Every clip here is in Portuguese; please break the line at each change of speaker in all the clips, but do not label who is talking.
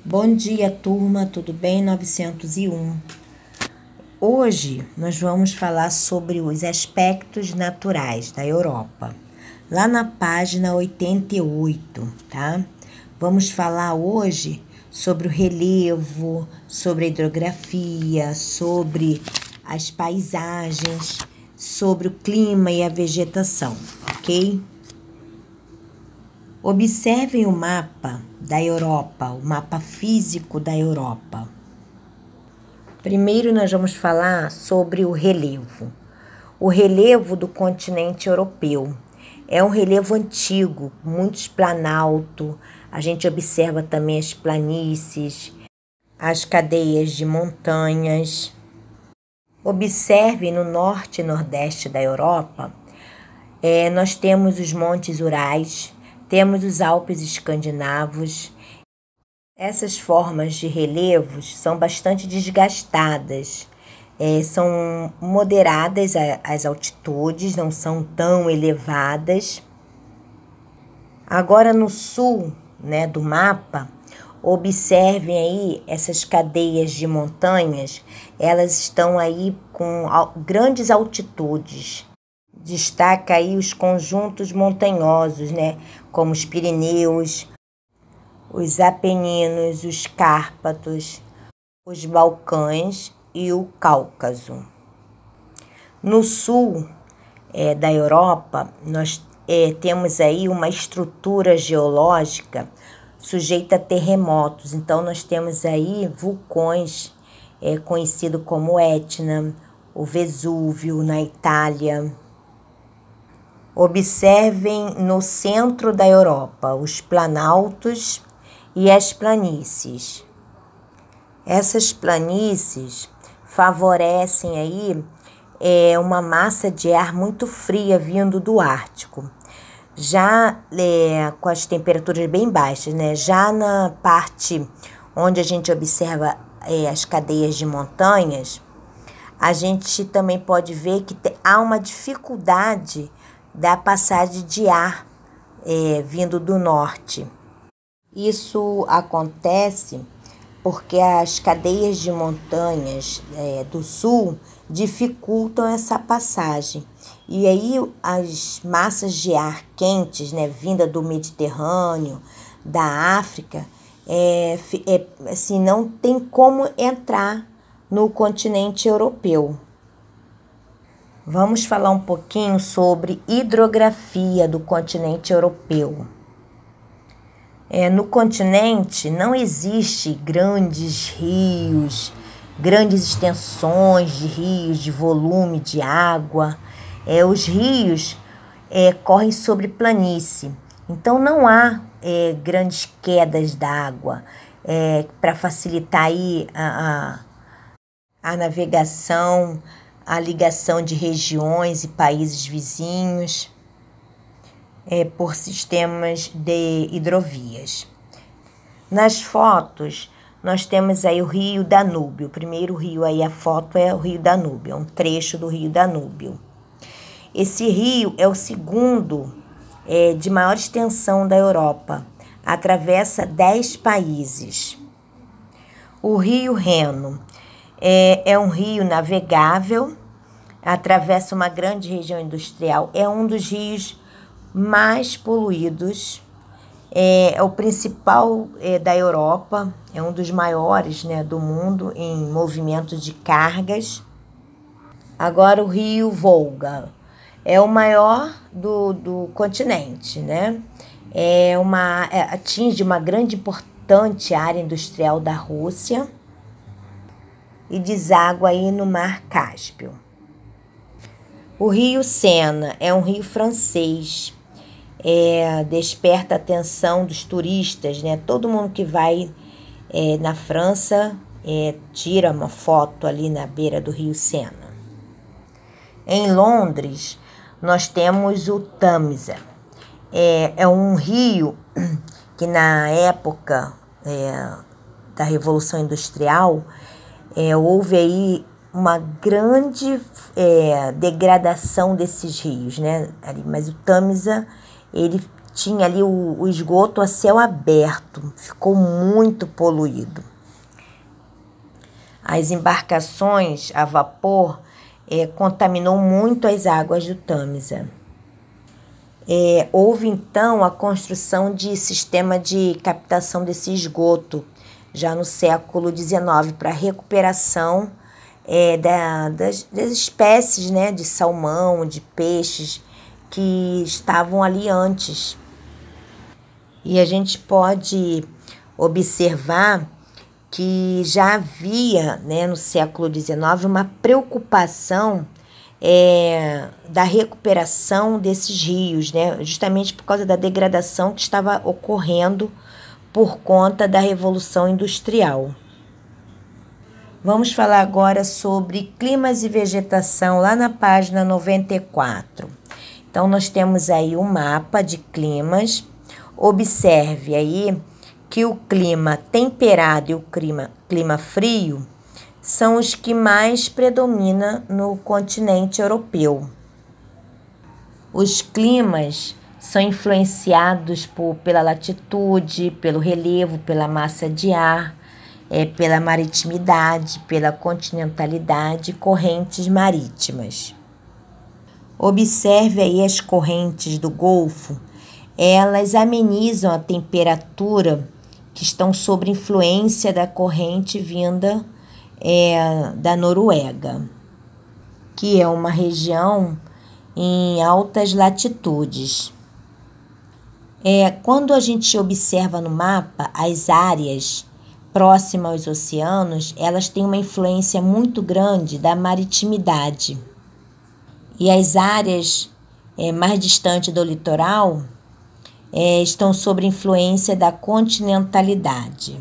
Bom dia, turma, tudo bem? 901. Hoje nós vamos falar sobre os aspectos naturais da Europa, lá na página 88, tá? Vamos falar hoje sobre o relevo, sobre a hidrografia, sobre as paisagens, sobre o clima e a vegetação, ok? Observem o mapa da Europa, o mapa físico da Europa. Primeiro nós vamos falar sobre o relevo. O relevo do continente europeu é um relevo antigo, muito esplanalto. A gente observa também as planícies, as cadeias de montanhas. Observe no norte e nordeste da Europa, nós temos os montes Urais, temos os Alpes escandinavos. Essas formas de relevos são bastante desgastadas, são moderadas as altitudes, não são tão elevadas. Agora no sul, do mapa, observem aí essas cadeias de montanhas, elas estão aí com grandes altitudes. Destaca aí os conjuntos montanhosos, como os Pirineus, os Apeninos, os Cárpatos, os Balcãs e o Cáucaso. No sul da Europa, nós temos aí uma estrutura geológica sujeita a terremotos. Então, nós temos aí vulcões conhecidos como Etna, o Vesúvio na Itália. Observem no centro da Europa os planaltos e as planícies. Essas planícies favorecem aí uma massa de ar muito fria vindo do Ártico. Já com as temperaturas bem baixas, já na parte onde a gente observa as cadeias de montanhas, a gente também pode ver que há uma dificuldade da passagem de ar vindo do norte. Isso acontece porque as cadeias de montanhas do sul dificultam essa passagem. E aí as massas de ar quentes, vinda do Mediterrâneo, da África, assim, não tem como entrar no continente europeu. Vamos falar um pouquinho sobre hidrografia do continente europeu. No continente não existe grandes rios, grandes extensões de rios, de volume de água. Os rios correm sobre planície, então não há grandes quedas d'água para facilitar aí a navegação, a ligação de regiões e países vizinhos por sistemas de hidrovias. Nas fotos, nós temos aí o rio Danúbio. O primeiro rio aí, a foto é o rio Danúbio, é um trecho do rio Danúbio. Esse rio é o segundo de maior extensão da Europa, atravessa 10 países. O rio Reno é um rio navegável, atravessa uma grande região industrial, é um dos rios mais poluídos, é o principal da Europa, é um dos maiores do mundo em movimento de cargas. Agora o rio Volga é o maior do continente, atinge uma grande e importante área industrial da Rússia e deságua aí no Mar Cáspio. O rio Sena é um rio francês, desperta a atenção dos turistas, Todo mundo que vai na França tira uma foto ali na beira do rio Sena. Em Londres, nós temos o Tâmisa. É um rio que na época da Revolução Industrial houve aí uma grande degradação desses rios, mas o Tâmisa ele tinha ali o esgoto a céu aberto, ficou muito poluído. As embarcações a vapor contaminou muito as águas do Tâmisa. Houve então a construção de sistema de captação desse esgoto, já no século XIX, para recuperação das espécies, né, de salmão, de peixes que estavam ali antes. E a gente pode observar que já havia, né, no século XIX, uma preocupação da recuperação desses rios, né, justamente por causa da degradação que estava ocorrendo por conta da Revolução Industrial. Vamos falar agora sobre climas e vegetação lá na página 94. Então, nós temos aí um mapa de climas. Observe aí que o clima temperado e o clima frio são os que mais predominam no continente europeu. Os climas são influenciados pela latitude, pelo relevo, pela massa de ar, pela maritimidade, pela continentalidade e correntes marítimas. Observe aí as correntes do Golfo, elas amenizam a temperatura que estão sob influência da corrente vinda da Noruega, que é uma região em altas latitudes. Quando a gente observa no mapa as áreas próximas aos oceanos, elas têm uma influência muito grande da maritimidade. E as áreas mais distantes do litoral estão sob influência da continentalidade.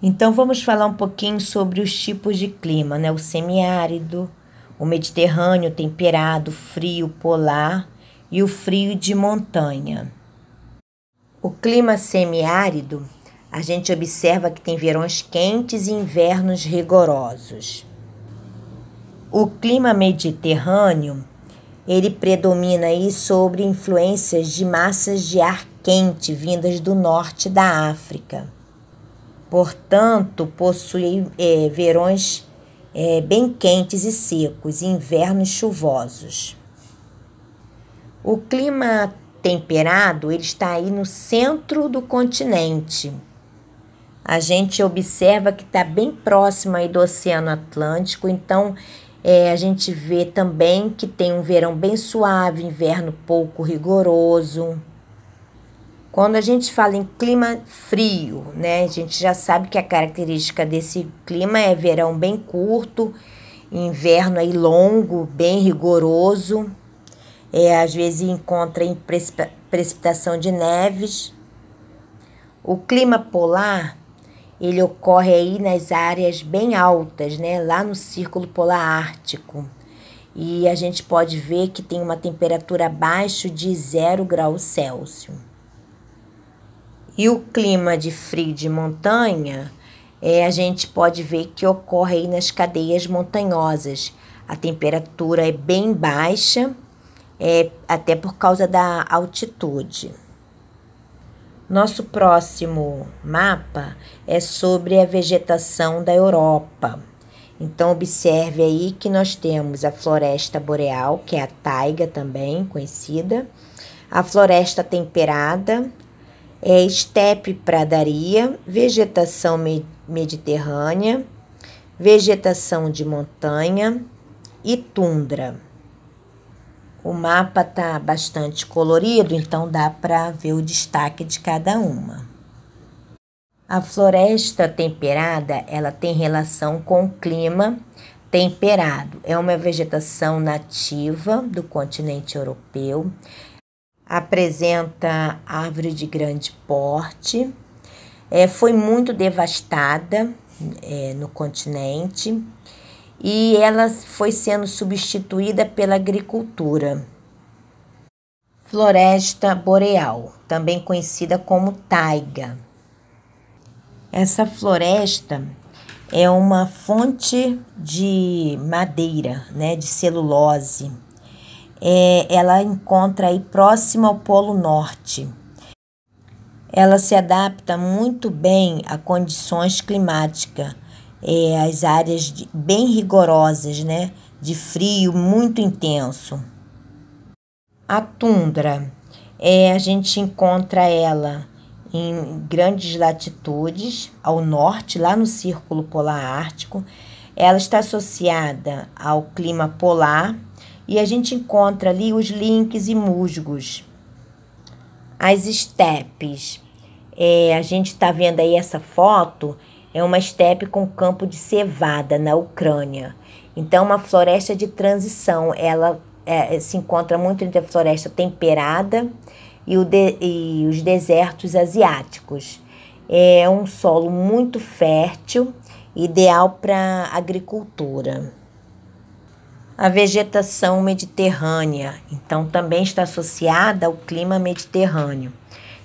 Então, vamos falar um pouquinho sobre os tipos de clima, né? O semiárido, o mediterrâneo temperado, frio polar e o frio de montanha. O clima semiárido, a gente observa que tem verões quentes e invernos rigorosos. O clima mediterrâneo, ele predomina aí sobre influências de massas de ar quente vindas do norte da África. Portanto, possui verões bem quentes e secos e invernos chuvosos. O clima temperado, ele está aí no centro do continente. A gente observa que está bem próximo aí do Oceano Atlântico, então a gente vê também que tem um verão bem suave, inverno pouco rigoroso. Quando a gente fala em clima frio, né, a gente já sabe que a característica desse clima é verão bem curto, inverno aí longo, bem rigoroso. Às vezes encontra em precipitação de neves. O clima polar, ele ocorre aí nas áreas bem altas, né, lá no Círculo Polar Ártico. E a gente pode ver que tem uma temperatura abaixo de 0 graus Celsius. E o clima de frio de montanha, a gente pode ver que ocorre aí nas cadeias montanhosas. A temperatura é bem baixa, até por causa da altitude. Nosso próximo mapa é sobre a vegetação da Europa. Então, observe aí que nós temos a floresta boreal, que é a taiga também conhecida, a floresta temperada, estepe pradaria, vegetação mediterrânea, vegetação de montanha e tundra. O mapa está bastante colorido, então dá para ver o destaque de cada uma. A floresta temperada, ela tem relação com o clima temperado. É uma vegetação nativa do continente europeu. Apresenta árvore de grande porte. Foi muito devastada no continente. E ela foi sendo substituída pela agricultura. Floresta boreal, também conhecida como taiga. Essa floresta é uma fonte de madeira, né, de celulose. ela encontra aí próxima ao Polo Norte. Ela se adapta muito bem a condições climáticas, as áreas bem rigorosas, né, de frio muito intenso. A tundra, a gente encontra ela em grandes latitudes, ao norte, lá no Círculo Polar Ártico. Ela está associada ao clima polar e a gente encontra ali os links e musgos. As estepes, a gente está vendo aí essa foto, é uma estepe com campo de cevada na Ucrânia. Então, uma floresta de transição, ela se encontra muito entre a floresta temperada e os desertos asiáticos. É um solo muito fértil, ideal para agricultura. A vegetação mediterrânea, então, também está associada ao clima mediterrâneo.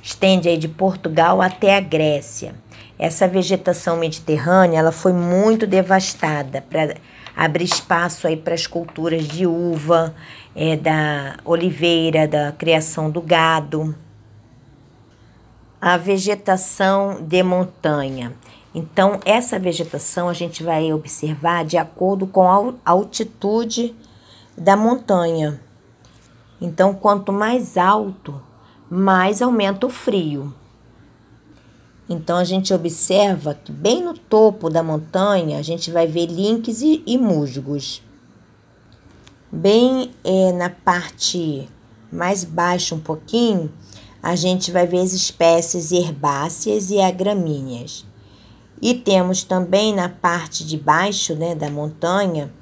Estende aí de Portugal até a Grécia. Essa vegetação mediterrânea, ela foi muito devastada para abrir espaço aí para as culturas de uva, da oliveira, da criação do gado. A vegetação de montanha. Então, essa vegetação a gente vai observar de acordo com a altitude da montanha. Então, quanto mais alto, mais aumenta o frio. Então, a gente observa que bem no topo da montanha, a gente vai ver links e musgos. Bem na parte mais baixa um pouquinho, a gente vai ver as espécies herbáceas e agramíneas. E temos também na parte de baixo, né, da montanha,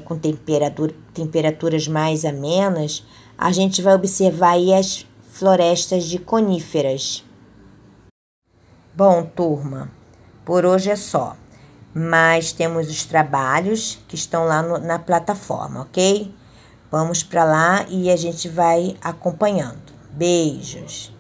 com temperaturas mais amenas, a gente vai observar aí as florestas de coníferas. Bom, turma, por hoje é só, mas temos os trabalhos que estão lá na plataforma, ok? Vamos para lá e a gente vai acompanhando. Beijos!